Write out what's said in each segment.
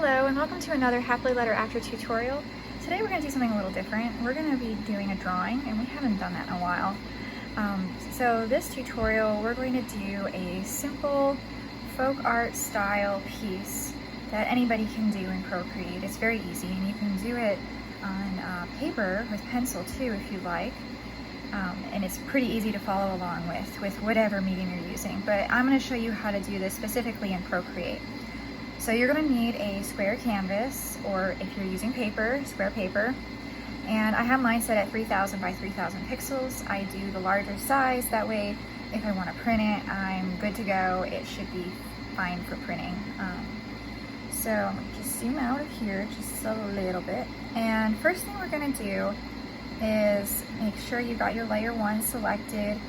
Hello and welcome to another Happily Letter After tutorial. Today we're going to do something a little different. We're going to be doing a drawing and we haven't done that in a while. So this tutorial we're going to do a simple folk art style piece that anybody can do in Procreate. It's very easy and you can do it on paper with pencil too if you like. And it's pretty easy to follow along with whatever medium you're using. But I'm going to show you how to do this specifically in Procreate. So you're going to need a square canvas, or if you're using paper, square paper. And I have mine set at 3000 by 3000 pixels. I do the larger size, that way if I want to print it, I'm good to go. It should be fine for printing. So I'm going to just zoom out of here just a little bit. And first thing we're going to do is make sure you got your layer 1 selected.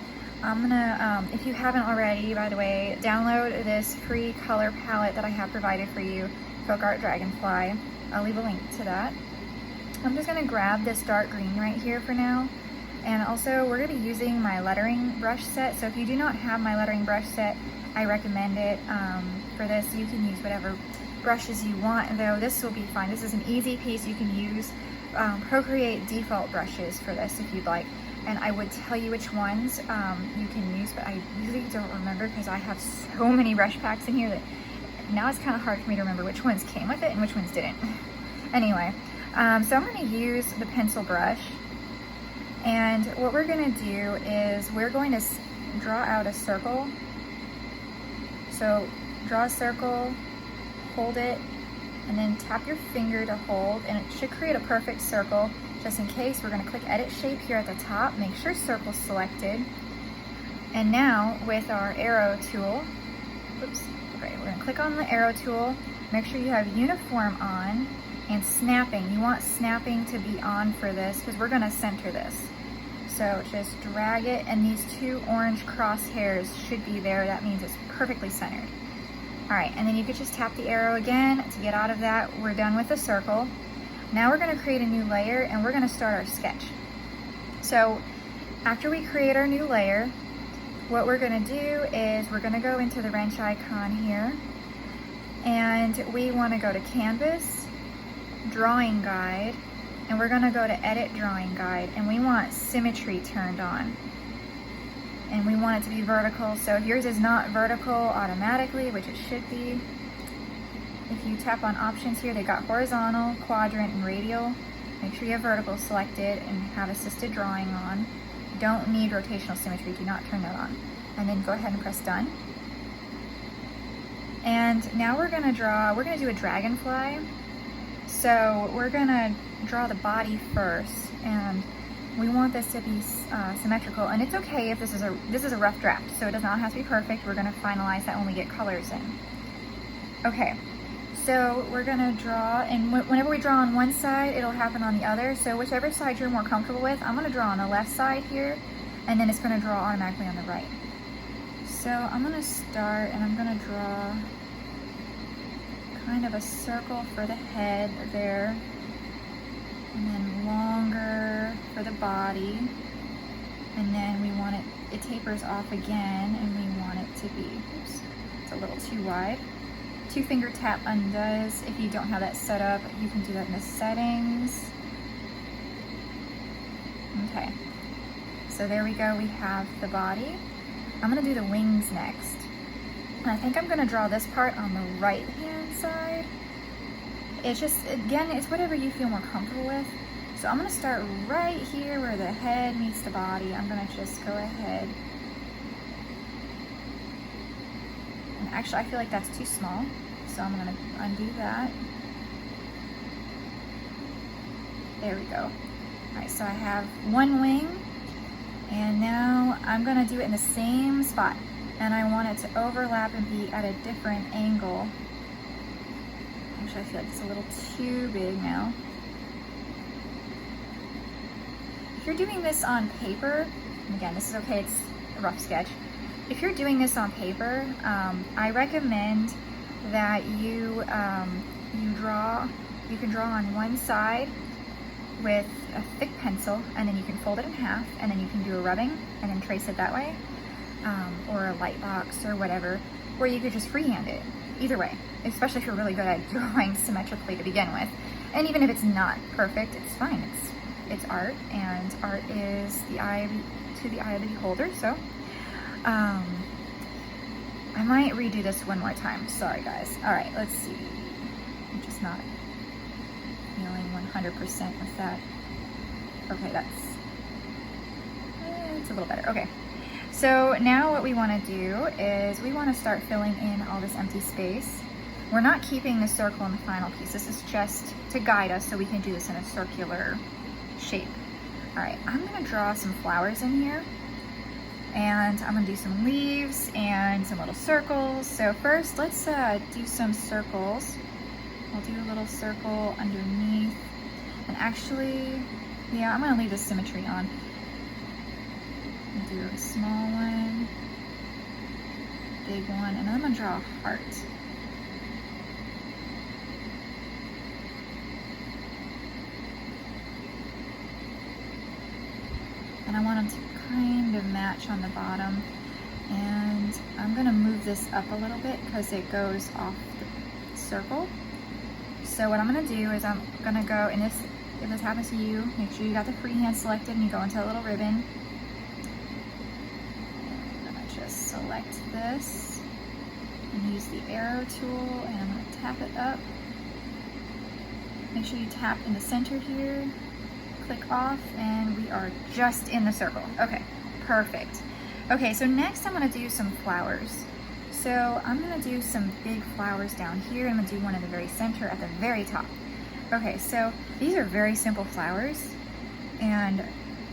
I'm gonna, if you haven't already, by the way, download this free color palette that I have provided for you, Folk Art Dragonfly. I'll leave a link to that. I'm just gonna grab this dark green right here for now. And also, we're gonna be using my lettering brush set. So if you do not have my lettering brush set, I recommend it. For this, you can use whatever brushes you want, though this will be fine. This is an easy piece. You can use Procreate default brushes for this if you'd like. And I would tell you which ones you can use, but I really don't remember because I have so many brush packs in here that now it's kind of hard for me to remember which ones came with it and which ones didn't. Anyway, so I'm going to use the pencil brush, and what we're going to do is we're going to draw out a circle. So draw a circle, hold it, and then tap your finger to hold, and it should create a perfect circle. Just in case, we're going to click Edit Shape here at the top, make sure Circle's selected. And now, with our arrow tool, oops, okay, we're going to click on the arrow tool, make sure you have Uniform on, and Snapping. You want Snapping to be on for this, because we're going to center this. So just drag it, and these two orange crosshairs should be there. That means it's perfectly centered. Alright, and then you could just tap the arrow again to get out of that. We're done with the circle. Now we're going to create a new layer and we're going to start our sketch. So after we create our new layer, what we're going to do is we're going to go into the wrench icon here, and we want to go to Canvas, Drawing Guide, and we're going to go to Edit Drawing Guide, and we want Symmetry turned on. And we want it to be vertical, so if yours is not vertical automatically, which it should be, if you tap on options here, they got horizontal, quadrant, and radial. Make sure you have vertical selected and have assisted drawing on. Don't need rotational symmetry, do not turn that on. And then go ahead and press done. And now we're gonna do a dragonfly. So we're gonna draw the body first, and we want this to be symmetrical. And it's okay if this is a rough draft, so it does not have to be perfect. We're gonna finalize that when we get colors in. Okay. So we're gonna draw, and whenever we draw on one side, it'll happen on the other. So whichever side you're more comfortable with, I'm gonna draw on the left side here, and then it's gonna draw automatically on the right. So I'm gonna start, and I'm gonna draw kind of a circle for the head there, and then longer for the body, and then we want it tapers off again, and we want it to be, oops, it's a little too wide. 2-finger tap undoes. If you don't have that set up, you can do that in the settings. Okay, so there we go, we have the body. I'm gonna do the wings next. And I think I'm gonna draw this part on the right-hand side. It's just, again, it's whatever you feel more comfortable with. So I'm gonna start right here where the head meets the body. I'm gonna just go ahead. Actually, I feel like that's too small, so I'm gonna undo that. There we go. Alright, so I have one wing, and now I'm gonna do it in the same spot, and I want it to overlap and be at a different angle. Actually, I feel like it's a little too big now. If you're doing this on paper, and again, this is okay, it's a rough sketch. If you're doing this on paper, I recommend that you can draw on one side with a thick pencil, and then you can fold it in half, and then you can do a rubbing and then trace it that way, or a light box or whatever, or you could just freehand it. either way, especially if you're really good at drawing symmetrically to begin with. And even if it's not perfect, it's fine. It's art, and art is the eye to the eye of the beholder. So I might redo this one more time. Sorry guys. All right, let's see. I'm just not feeling 100% with that. Okay, it's a little better. Okay. So now what we want to do is we want to start filling in all this empty space. We're not keeping the circle in the final piece. This is just to guide us so we can do this in a circular shape. All right, I'm gonna draw some flowers in here, and I'm gonna do some leaves and some little circles. So first, let's do some circles. I'll do a little circle underneath, and actually, yeah, I'm gonna leave the symmetry on. Do a small one, big one, and then I'm gonna draw a heart. And I want them to kind of match on the bottom. And I'm gonna move this up a little bit because it goes off the circle. So what I'm gonna do is I'm gonna go, and if this happens to you, make sure you got the freehand selected and you go into a little ribbon. Select this and use the arrow tool, and I'm going to tap it up. Make sure you tap in the center here, click off, and we are just in the circle. Okay, perfect. Okay, so next I'm going to do some flowers. So I'm going to do some big flowers down here. I'm going to do one in the very center at the very top. Okay, so these are very simple flowers, and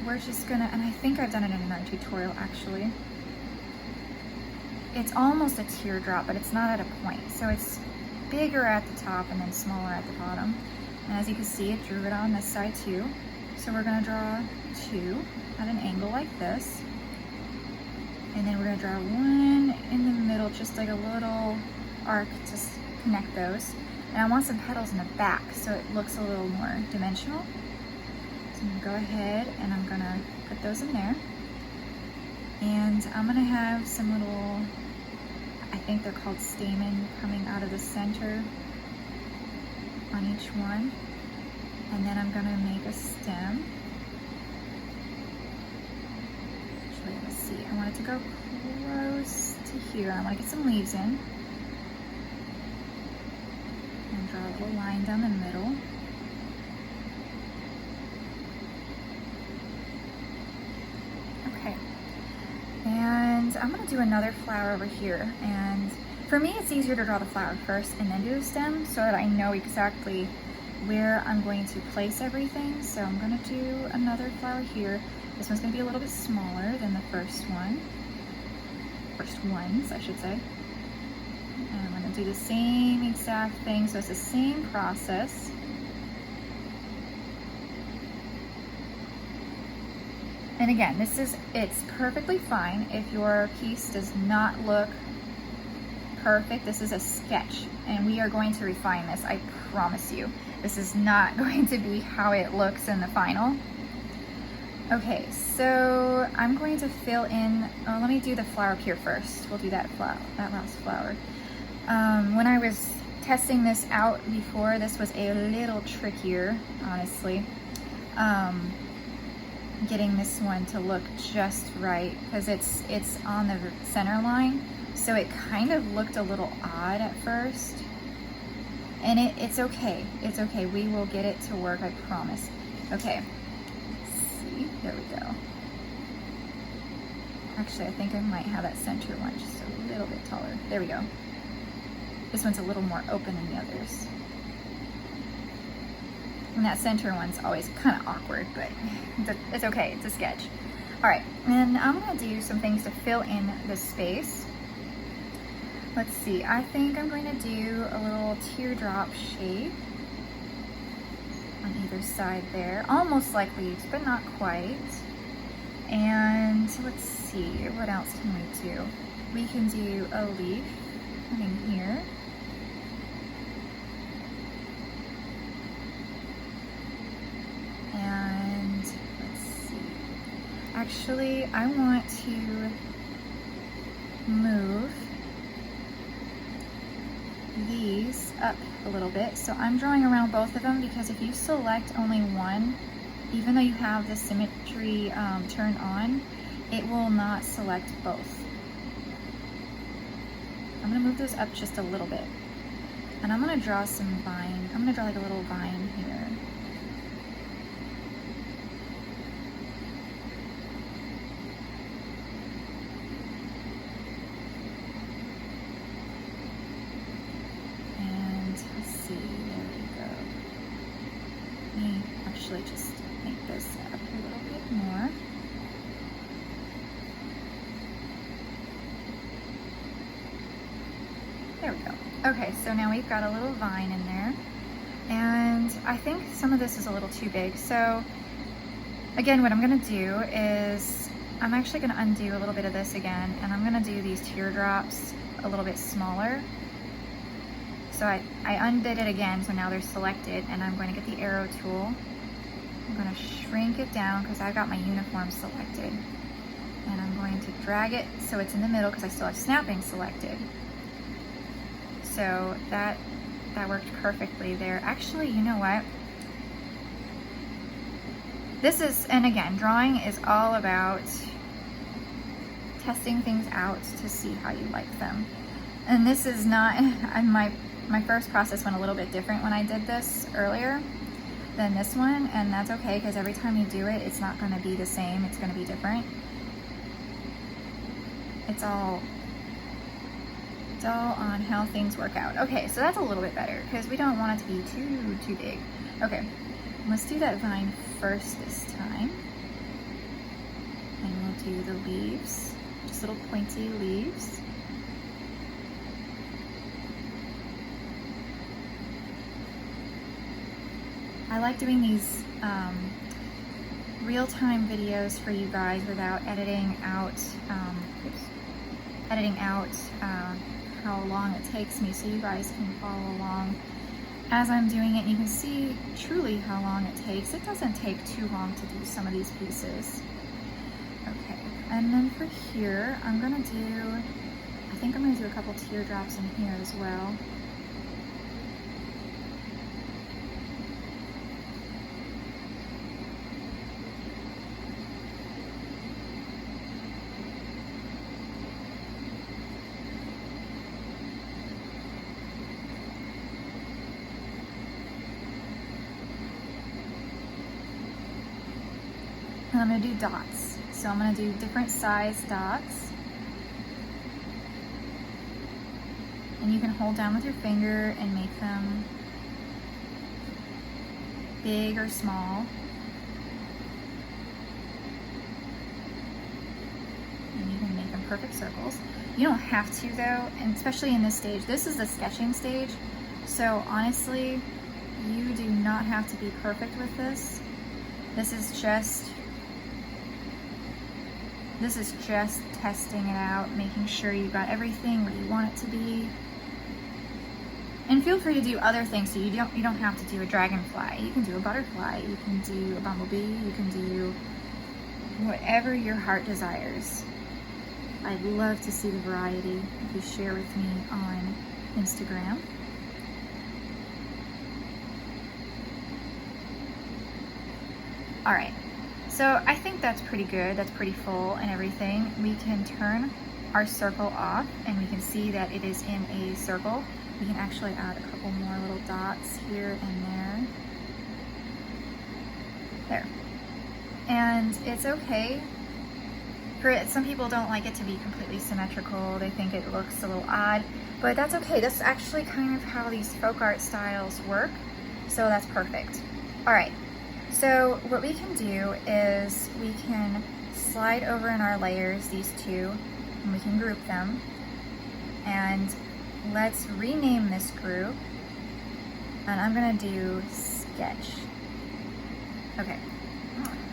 we're just going to, and I think I've done it in another tutorial actually. It's almost a teardrop, but it's not at a point. So it's bigger at the top and then smaller at the bottom. And as you can see, it drew it on this side too. So we're gonna draw two at an angle like this. And then we're gonna draw one in the middle, just like a little arc to connect those. And I want some petals in the back so it looks a little more dimensional. So I'm gonna go ahead and I'm gonna put those in there. And I'm gonna have some little, I think they're called stamen, coming out of the center on each one. And then I'm gonna make a stem. Actually, let's see, I want it to go close to here. I wanna get some leaves in. And draw a little line down the middle. And I'm gonna do another flower over here. And for me, it's easier to draw the flower first and then do the stem so that I know exactly where I'm going to place everything. So I'm gonna do another flower here. This one's gonna be a little bit smaller than the first one. First ones, I should say. And I'm gonna do the same exact thing. So it's the same process. And again, it's perfectly fine if your piece does not look perfect. This is a sketch, and we are going to refine this, I promise you. This is not going to be how it looks in the final. Okay, so I'm going to fill in, let me do the flower up here first. We'll do that last flower. When I was testing this out before, this was a little trickier, honestly. Getting this one to look just right because it's on the center line, so it kind of looked a little odd at first, and it's okay. It's okay. We will get it to work, I promise. Okay. Let's see. There we go. Actually, I think I might have that center one just a little bit taller. There we go. This one's a little more open than the others. And that center one's always kind of awkward, but it's okay, it's a sketch. All right, and I'm gonna do some things to fill in the space. Let's see, I think I'm going to do a little teardrop shape on either side there. Almost like leaves, but not quite. And let's see, what else can we do? We can do a leaf coming here. And let's see. Actually, I want to move these up a little bit. So I'm drawing around both of them because if you select only one, even though you have the symmetry turned on, it will not select both. I'm gonna move those up just a little bit. And I'm gonna draw some vine. I'm gonna draw like a little vine here. And let's see, there we go. Let me actually just make this up a little bit more. There we go. Okay, so now we've got a little vine in there, and I think some of this is a little too big. So again, what I'm gonna do is I'm actually gonna undo a little bit of this again, and I'm gonna do these teardrops a little bit smaller. So I undid it again, so now they're selected, and I'm going to get the arrow tool. I'm gonna shrink it down because I've got my uniform selected, and I'm going to drag it so it's in the middle because I still have snapping selected. So that worked perfectly there. Actually, you know what? This is, and again, drawing is all about testing things out to see how you like them. And this is not, my first process went a little bit different when I did this earlier than this one, and that's okay because every time you do it, it's not gonna be the same, it's gonna be different. It's all on how things work out. Okay, so that's a little bit better because we don't want it to be too big. Okay, let's do that vine first this time. And we'll do the leaves, just little pointy leaves. I like doing these real-time videos for you guys without editing out how long it takes me, so you guys can follow along as I'm doing it, and you can see truly how long it takes. It doesn't take too long to do some of these pieces. Okay, and then for here, I think I'm gonna do a couple teardrops in here as well. And I'm gonna do dots. So I'm gonna do different size dots. And you can hold down with your finger and make them big or small. And you can make them perfect circles. You don't have to though, and especially in this stage. This is the sketching stage. So honestly, you do not have to be perfect with this. This is just testing it out, making sure you got everything where you want it to be. And feel free to do other things, so you don't have to do a dragonfly. You can do a butterfly, you can do a bumblebee, you can do whatever your heart desires. I'd love to see the variety if you share with me on Instagram. All right. So I think that's pretty good, that's pretty full and everything. We can turn our circle off and we can see that it is in a circle. We can actually add a couple more little dots here and there. There. And it's okay. Some people don't like it to be completely symmetrical. They think it looks a little odd, but that's okay. That's actually kind of how these folk art styles work. So that's perfect. All right. So what we can do is we can slide over in our layers, these two, and we can group them. And let's rename this group. And I'm gonna do sketch. Okay,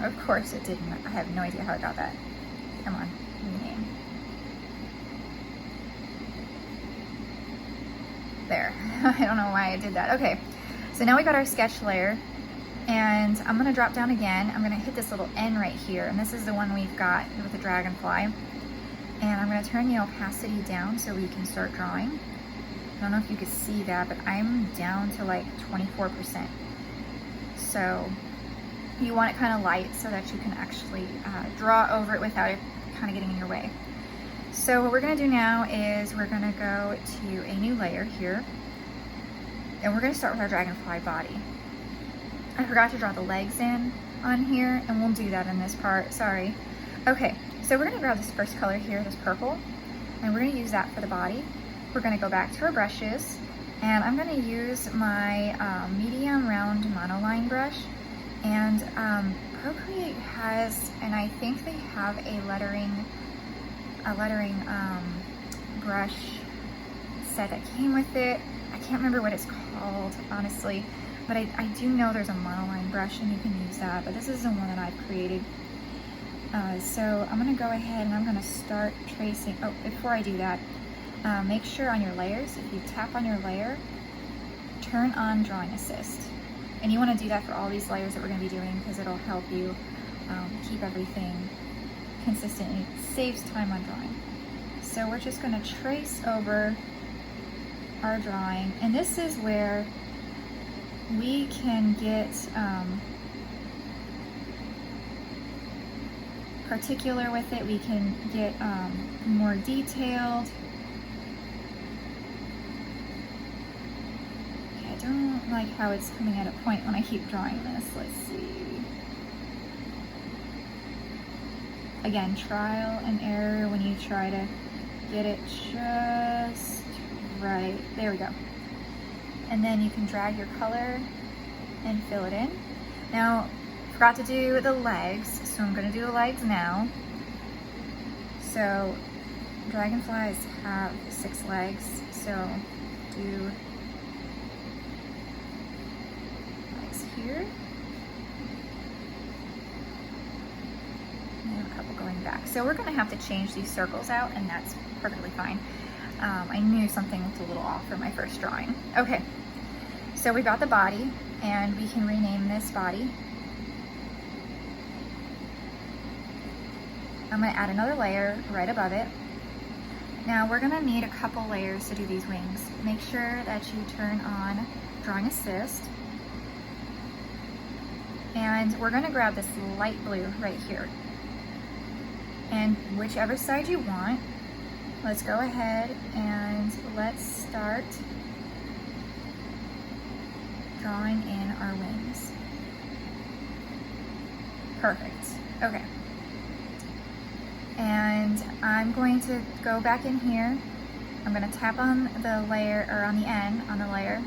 of course it didn't. I have no idea how I got that. Come on, rename. There, I don't know why I did that. Okay, so now we got our sketch layer. And I'm gonna drop down again. I'm gonna hit this little N right here, and this is the one we've got with the dragonfly. And I'm gonna turn the opacity down so we can start drawing. don't know if you can see that, but I'm down to like 24%. So you want it kind of light so that you can actually draw over it without it kind of getting in your way. So what we're gonna do now is we're gonna go to a new layer here, and we're gonna start with our dragonfly body. I forgot to draw the legs in on here, and we'll do that in this part, sorry. Okay, so we're gonna grab this first color here, this purple, and we're gonna use that for the body. We're gonna go back to our brushes, and I'm gonna use my medium round monoline brush. And Procreate has, and I think they have a lettering brush set that came with it. I can't remember what it's called, honestly, but I do know there's a monoline brush and you can use that, but this is the one that I've created. So I'm gonna go ahead and I'm gonna start tracing. Oh, before I do that, make sure on your layers, if you tap on your layer, turn on Drawing Assist. And you wanna do that for all these layers that we're gonna be doing because it'll help you keep everything consistent and it saves time on drawing. So we're just gonna trace over our drawing, and this is where we can get particular with it. We can get more detailed. Okay, I don't like how it's coming at a point when I keep drawing this. Let's see. Again, trial and error when you try to get it just right. There we go. And then you can drag your color and fill it in. Now, forgot to do the legs, so I'm gonna do the legs now. So, dragonflies have 6 legs, so do legs here. And a couple going back. So we're gonna have to change these circles out, and that's perfectly fine. I knew something looked a little off for my first drawing. Okay, so we got the body, and we can rename this body. I'm gonna add another layer right above it. Now we're gonna need a couple layers to do these wings. Make sure that you turn on Drawing Assist. And we're gonna grab this light blue right here. And whichever side you want, let's go ahead and let's start drawing in our wings. Perfect, okay. And I'm going to go back in here. I'm gonna tap on the layer, or on the end, on the layer,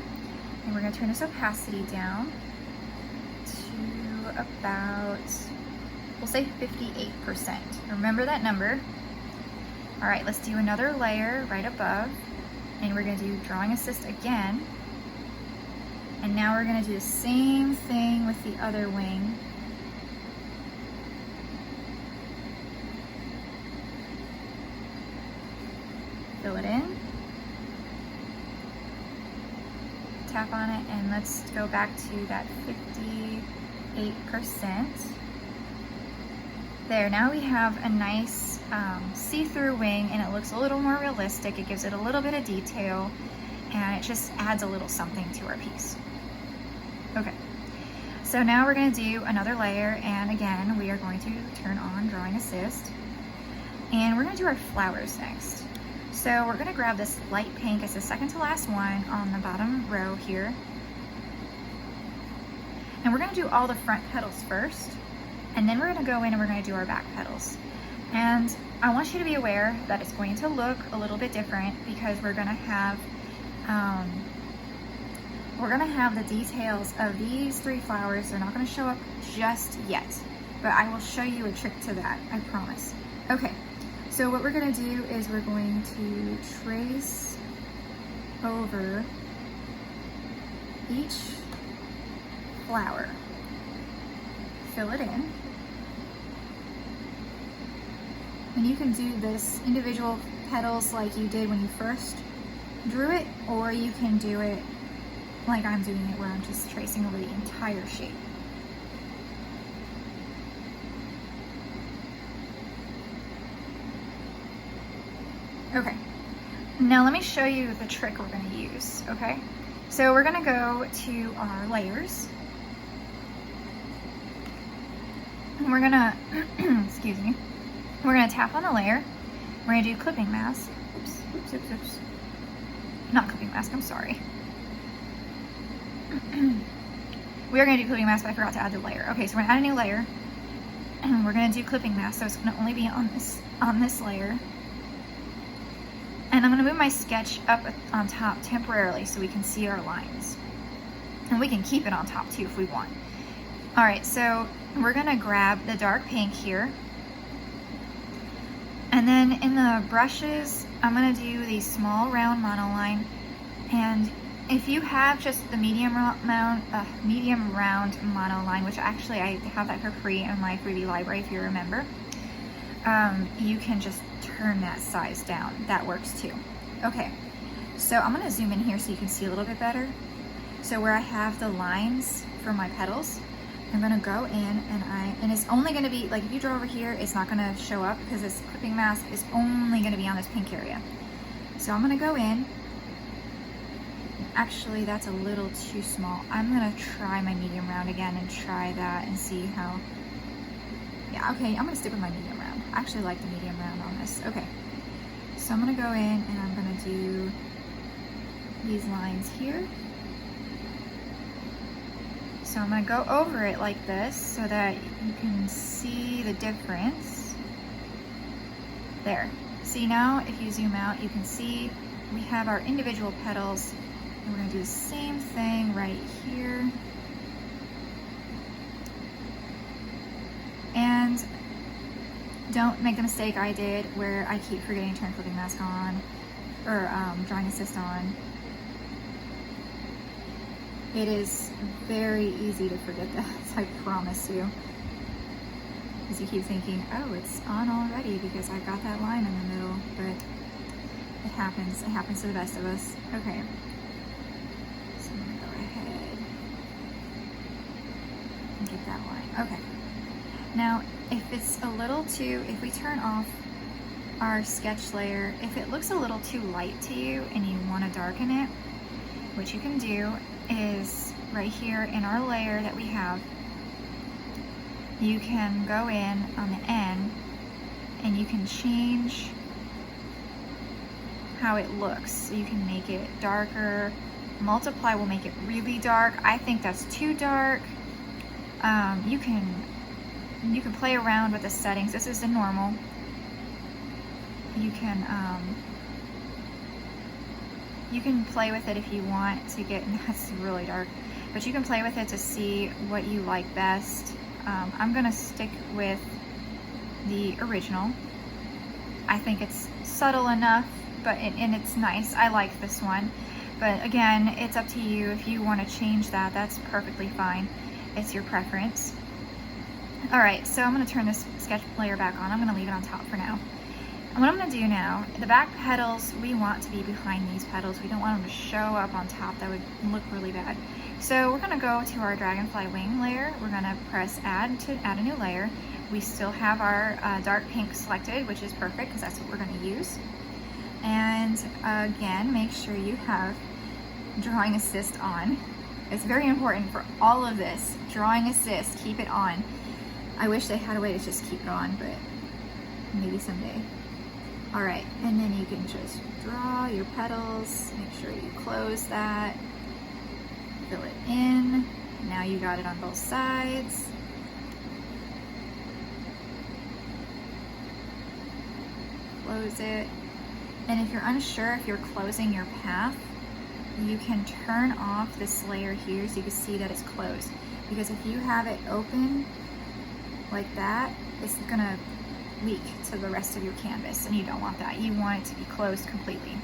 and we're gonna turn this opacity down to about, we'll say 58%. Remember that number. All right, let's do another layer right above, and we're gonna do Drawing Assist again. And now we're gonna do the same thing with the other wing. Fill it in. Tap on it, and let's go back to that 58%. There, now we have a nice see-through wing, and it looks a little more realistic. It gives it a little bit of detail, and it just adds a little something to our piece. Okay, so now we're gonna do another layer, and again, we are going to turn on Drawing Assist, and we're gonna do our flowers next. So we're gonna grab this light pink, it's the second to last one on the bottom row here, and we're gonna do all the front petals first, and then we're gonna go in and we're gonna do our back petals. And I want you to be aware that it's going to look a little bit different because we're gonna have the details of these 3 flowers. They're not gonna show up just yet, but I will show you a trick to that, I promise. Okay, so what we're gonna do is we're going to trace over each flower, fill it in. And you can do this individual petals like you did when you first drew it, or you can do it like I'm doing it, where I'm just tracing over the entire shape. Okay, Now let me show you the trick we're gonna use, okay? So we're gonna go to our layers. And we're gonna, excuse me, we're gonna tap on the layer. We're gonna do clipping mask. Oops, oops, oops, oops. Not clipping mask, I'm sorry. We are gonna do clipping mask, but I forgot to add the layer. Okay, so we're gonna add a new layer. And we're gonna do clipping mask, so it's gonna only be on this layer. And I'm gonna move my sketch up on top temporarily so we can see our lines. And we can keep it on top too if we want. All right, so we're gonna grab the dark pink here. And then in the brushes, I'm gonna do the small round monoline. And if you have just the medium round monoline, which actually I have that for free in my freebie library if you remember, you can just turn that size down. That works too. Okay, so I'm gonna zoom in here so you can see a little bit better. So where I have the lines for my petals, I'm gonna go in and it's only gonna be, like if you draw over here, it's not gonna show up because this clipping mask is only gonna be on this pink area. So I'm gonna go in. Actually, that's a little too small. I'm gonna try my medium round again and try that and see how, yeah, okay, I'm gonna stick with my medium round. I actually like the medium round on this. Okay, so I'm gonna go in and I'm gonna do these lines here. So I'm gonna go over it like this so that you can see the difference. There. See now, if you zoom out, you can see we have our individual petals, and we're gonna do the same thing right here. And don't make the mistake I did where I keep forgetting to turn clipping mask on or drawing assist on. It is very easy to forget that, I promise you. Because you keep thinking, oh, it's on already because I got that line in the middle, but it happens to the best of us. Okay, so I'm gonna go ahead and get that line. Okay, now if it's a little too, if we turn off our sketch layer, if it looks a little too light to you and you want to darken it, what you can do is right here in our layer that we have, you can go in on the end and you can change how it looks. So you can make it darker. Multiply will make it really dark. I think that's too dark. You can play around with the settings. This is the normal. You can play with it if you want to get, that's really dark, but you can play with it to see what you like best. I'm gonna stick with the original. I think it's subtle enough, and it's nice. I like this one, but again, it's up to you. If you want to change that, that's perfectly fine. It's your preference. All right, so I'm gonna turn this sketch layer back on. I'm gonna leave it on top for now. And what I'm gonna do now, the back petals, we want to be behind these petals. We don't want them to show up on top. That would look really bad. So we're gonna go to our Dragonfly wing layer. We're gonna press add to add a new layer. We still have our dark pink selected, which is perfect because that's what we're gonna use. And again, make sure you have drawing assist on. It's very important for all of this. Drawing assist, keep it on. I wish they had a way to just keep it on, but maybe someday. All right, and then you can just draw your petals. Make sure you close that, fill it in. Now you got it on both sides. Close it. And if you're unsure if you're closing your path, you can turn off this layer here so you can see that it's closed. Because if you have it open like that, it's gonna leak to the rest of your canvas, and you don't want that. You want it to be closed completely,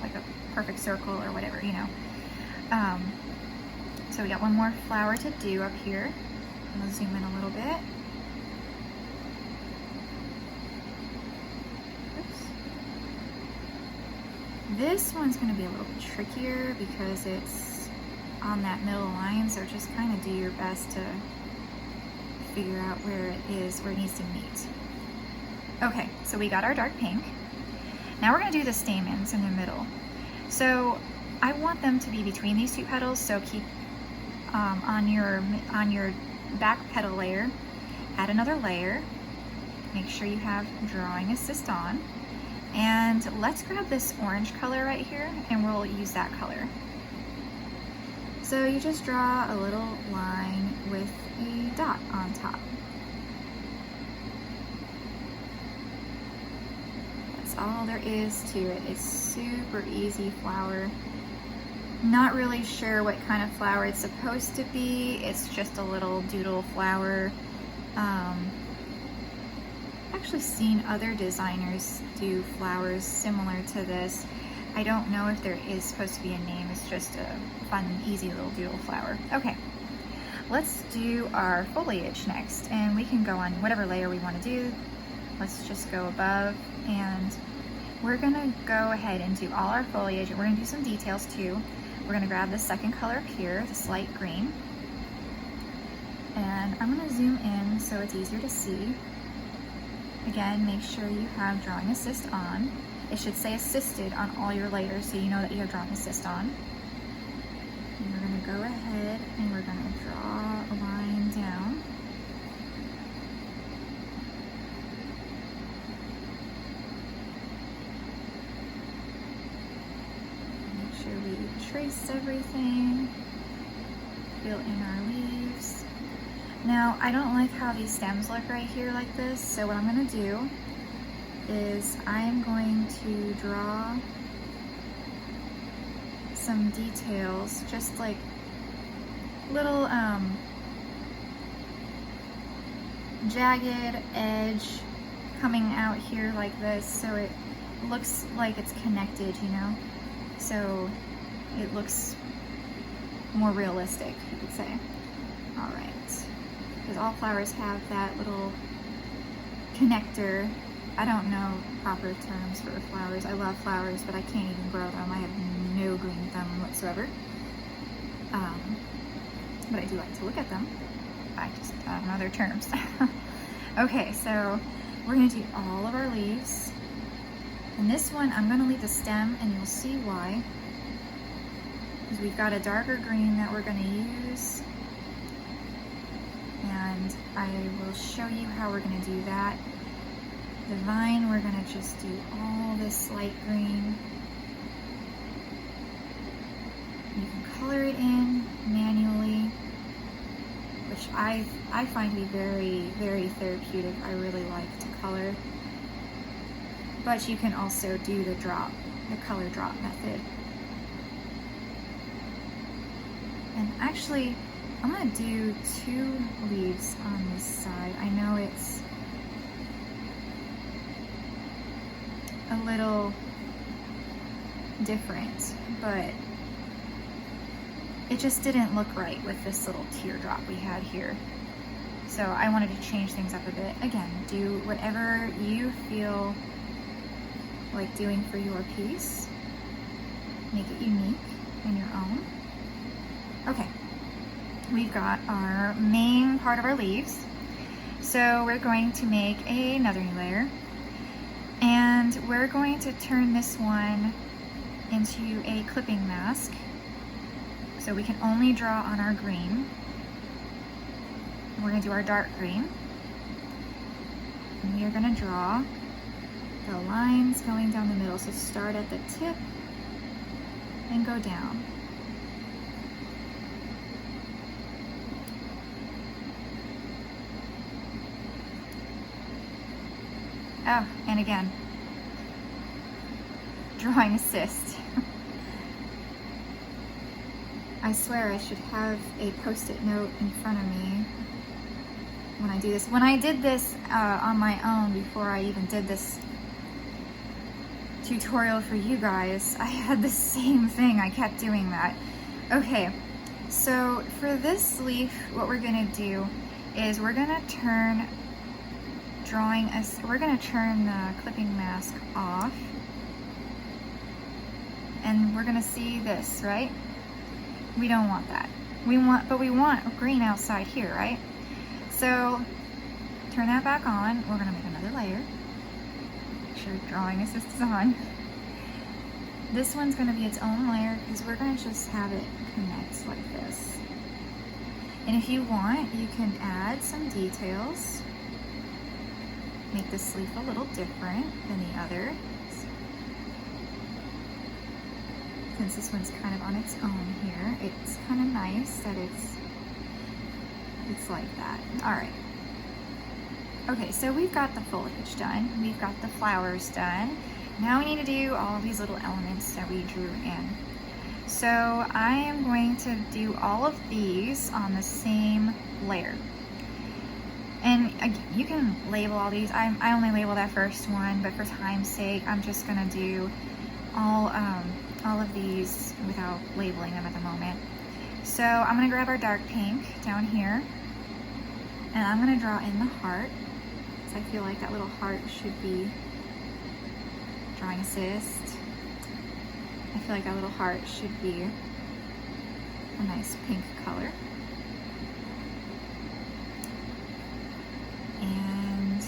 like a perfect circle or whatever, you know. So we got one more flower to do up here. I'm gonna zoom in a little bit. Oops. This one's gonna be a little bit trickier because it's on that middle line, so just kind of do your best to figure out where it is, where it needs to meet. Okay, so we got our dark pink. Now we're gonna do the stamens in the middle. So I want them to be between these two petals, so keep on your back petal layer, add another layer, make sure you have drawing assist on, and let's grab this orange color right here and we'll use that color. So you just draw a little line with a dot on top. That's all there is to it. It's super easy flower. Not really sure what kind of flower it's supposed to be. It's just a little doodle flower. Actually seen other designers do flowers similar to this. I don't know if there is supposed to be a name. It's just a fun, easy little doodle flower. Okay, let's do our foliage next, and we can go on whatever layer we want to do. Let's just go above, and we're gonna go ahead and do all our foliage, and we're gonna do some details too. We're gonna grab the second color up here, this light green, and I'm gonna zoom in so it's easier to see. Again, make sure you have drawing assist on. It should say assisted on all your layers so you know that you have drawing assist on. And we're gonna go ahead and we're gonna draw a line down. Make sure we trace everything, fill in our leaves. Now, I don't like how these stems look right here like this, so what I'm gonna do is I'm going to draw some details, just like little jagged edge coming out here like this, so it looks like it's connected, you know? So it looks more realistic, you could say. All right, because all flowers have that little connector. I don't know proper terms for flowers. I love flowers, but I can't even grow them. I have no green thumb whatsoever. But I do like to look at them. I just don't know their terms. Okay, so we're gonna do all of our leaves. And this one, I'm gonna leave the stem, and you'll see why. Because we've got a darker green that we're gonna use. And I will show you how we're gonna do that. The vine, we're gonna just do all this light green. You can color it in manually, which I find to be very, very therapeutic. I really like to color. But you can also do the color drop method. And actually, I'm gonna do 2 leaves on this side. I know it's a little different, but it just didn't look right with this little teardrop we had here. So I wanted to change things up a bit. Again, do whatever you feel like doing for your piece. Make it unique and your own. Okay, we've got our main part of our leaves. So we're going to make another new layer. And we're going to turn this one into a clipping mask. So we can only draw on our green. We're gonna do our dark green. And we are gonna draw the lines going down the middle. So start at the tip and go down. Oh, and again, drawing assist. I swear I should have a post-it note in front of me when I do this. When I did this on my own before I even did this tutorial for you guys, I had the same thing. I kept doing that. Okay, so for this leaf, what we're gonna do is we're gonna turn the clipping mask off, and we're gonna see this, right? We don't want that. We want green outside here, right? So turn that back on. We're gonna make another layer. Make sure drawing assist is on. This one's going to be its own layer because we're going to just have it connect like this. And if you want, you can add some details. Make this leaf a little different than the other. Since this one's kind of on its own here, it's kind of nice that it's like that. All right. Okay, so we've got the foliage done. We've got the flowers done. Now we need to do all of these little elements that we drew in. So I am going to do all of these on the same layer. And again, you can label all these. I only label that first one, but for time's sake, I'm just gonna do all of these without labeling them at the moment. So I'm gonna grab our dark pink down here, and I'm gonna draw in the heart. So I feel like that little heart should be drawing assist. I feel like that little heart should be a nice pink color. And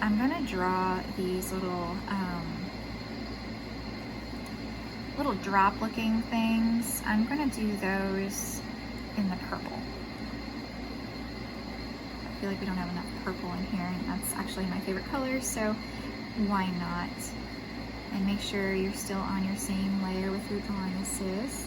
I'm gonna draw these little little drop looking things. I'm gonna do those in the purple. I feel like we don't have enough purple in here, and that's actually my favorite color, so why not? And make sure you're still on your same layer with your drawing assist.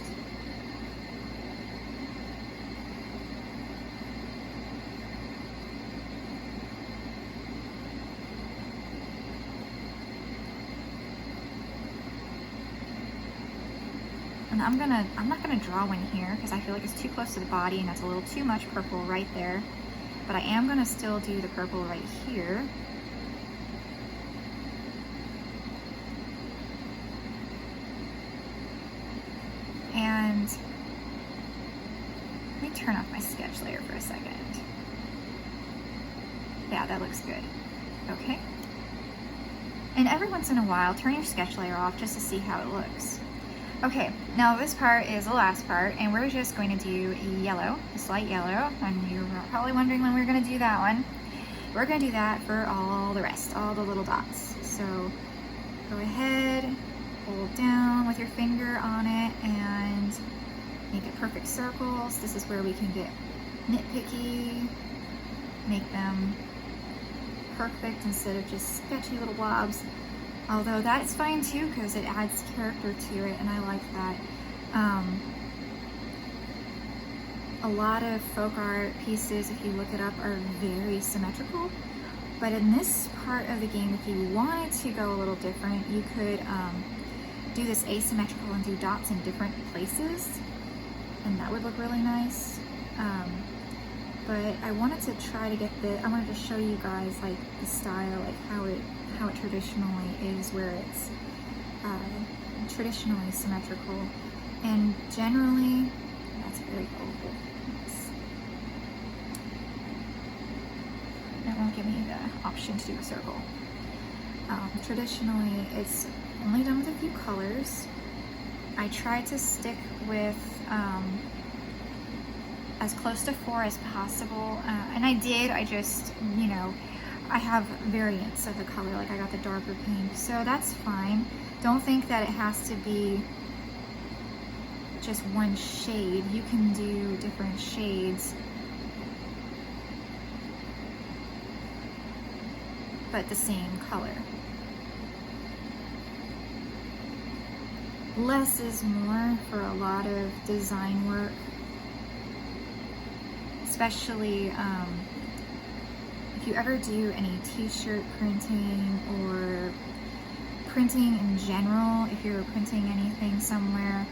And I'm not gonna draw one here because I feel like it's too close to the body and that's a little too much purple right there. But I am gonna still do the purple right here. And let me turn off my sketch layer for a second. Yeah, that looks good. Okay. And every once in a while, turn your sketch layer off just to see how it looks. Okay, now this part is the last part, and we're just going to do yellow, a slight yellow, and you're probably wondering when we're going to do that one. We're going to do that for all the rest, all the little dots. So go ahead, hold down with your finger on it, and make it perfect circles. This is where we can get nitpicky, make them perfect instead of just sketchy little blobs. Although that's fine too, because it adds character to it, and I like that. A lot of folk art pieces, if you look it up, are very symmetrical. But in this part of the game, if you wanted to go a little different, you could do this asymmetrical and do dots in different places, and that would look really nice. But I wanted to try to get I wanted to show you guys like the style, like how it traditionally is, where it's traditionally symmetrical, and generally that's very oval. It won't give me the option to do a circle. Traditionally, it's only done with a few colors. I try to stick with as close to 4 as possible, and I did. I just, you know, I have variants of the color, like I got the darker pink, so that's fine. Don't think that it has to be just one shade. You can do different shades, but the same color. Less is more for a lot of design work, especially if you ever do any t-shirt printing or printing in general. If you're printing anything somewhere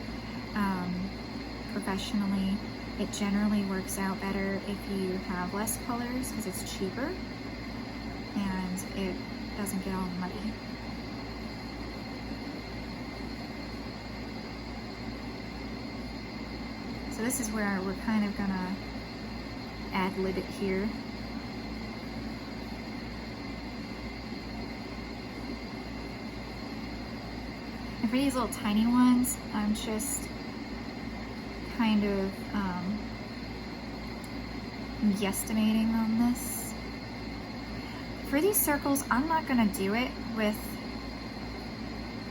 professionally, it generally works out better if you have less colors because it's cheaper and it doesn't get all muddy. So this is where we're kind of gonna ad-lib it here. And for these little tiny ones, I'm just kind of guesstimating on this. For these circles, I'm not gonna do it with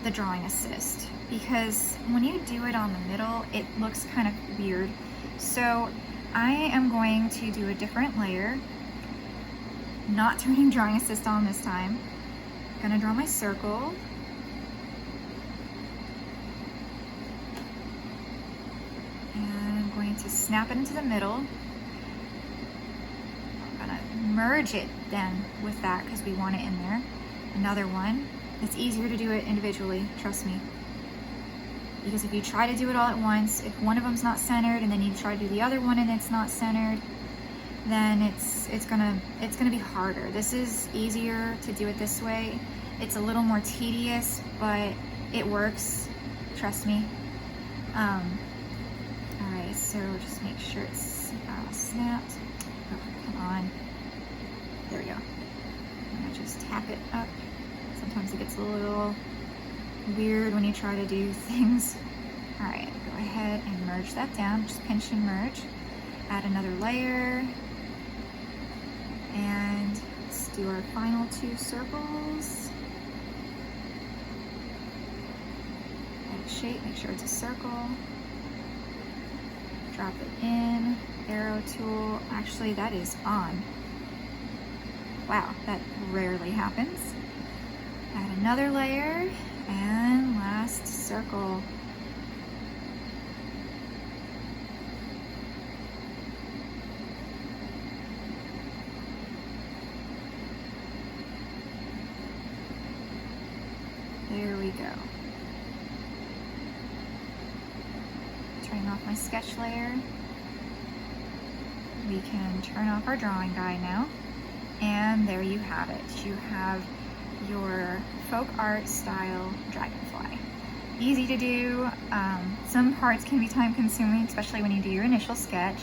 the drawing assist because when you do it on the middle, it looks kind of weird. So I am going to do a different layer, not turning drawing assist on this time. I'm gonna draw my circle. And I'm going to snap it into the middle. I'm gonna merge it then with that because we want it in there. Another one. It's easier to do it individually, trust me. Because if you try to do it all at once, if one of them's not centered and then you try to do the other one and it's not centered, then it's gonna be harder. This is easier to do it this way. It's a little more tedious, but it works, trust me. All right, so just make sure it's snapped. Oh, come on. There we go. I'm gonna just tap it up. Sometimes it gets a little weird when you try to do things. All right, go ahead and merge that down. Just pinch and merge. Add another layer. And let's do our final 2 circles. Add a shape, make sure it's a circle. Drop it in, arrow tool. Actually, that is on. Wow, that rarely happens. Add another layer, and last circle. There we go. Turning off my sketch layer. We can turn off our drawing guide now. And there you have it. You have your folk art style dragonfly. Easy to do. Some parts can be time consuming, especially when you do your initial sketch.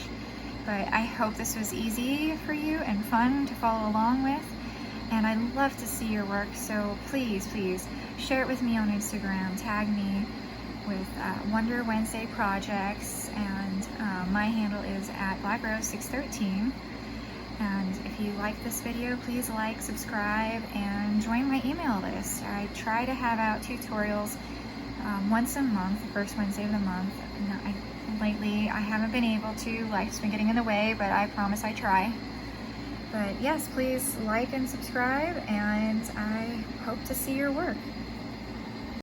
But I hope this was easy for you and fun to follow along with. And I'd love to see your work, so please, please share it with me on Instagram. Tag me with Wonder Wednesday Projects, and my handle is at BlackRose613. And if you like this video, please like, subscribe, and join my email list. I try to have out tutorials once a month, the first Wednesday of the month. Lately, I haven't been able to. Life's been getting in the way, but I promise I try. But yes, please like and subscribe, and I hope to see your work.